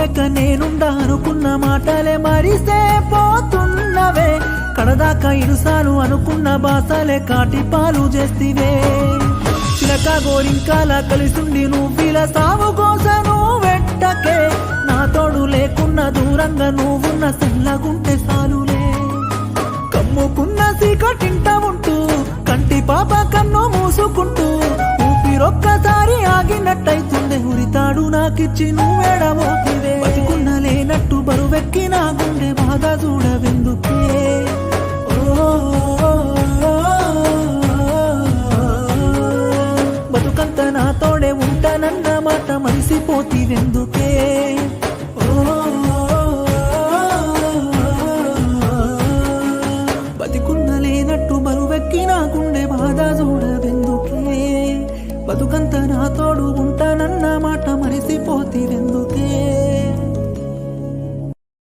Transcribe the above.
లేక నేనుండా అనుకున్న మాటలే మరిసే పోతున్నవే కడదాకా ఇరుసాను అనుకున్న బాసలే కాటి పాలు చేస్తివే చిలక గోరింకాల కలిసుండి నువ్విల సాగు కోసను వెట్టకే నా తోడు లేకున్న దూరంగా నువ్వున్న సల్లగుంటే సాలులే కమ్ముకున్న సీకటింట ఉంటూ కంటి పాప కన్ను మూసుకుంటూ ఊపిరొక్కసారి ఆగినట్టయితుండే ఉరితాడు నాకిచ్చి నువ్వేడమోకివే బతుకున్న లేనట్టు బరువెక్కి నా గుండె బాధ చూడవెందుకే బతుకంత నా తోడే ఉంటానన్న మాట మరిసిపోతీవెందుకే బతుకున్న లేనట్టు బరువెక్కి నా గుండె బాధ చూడవెందుకే బతుకంత నా తోడు ఉంటానన్న మాట మరిసిపోతీవెందుకే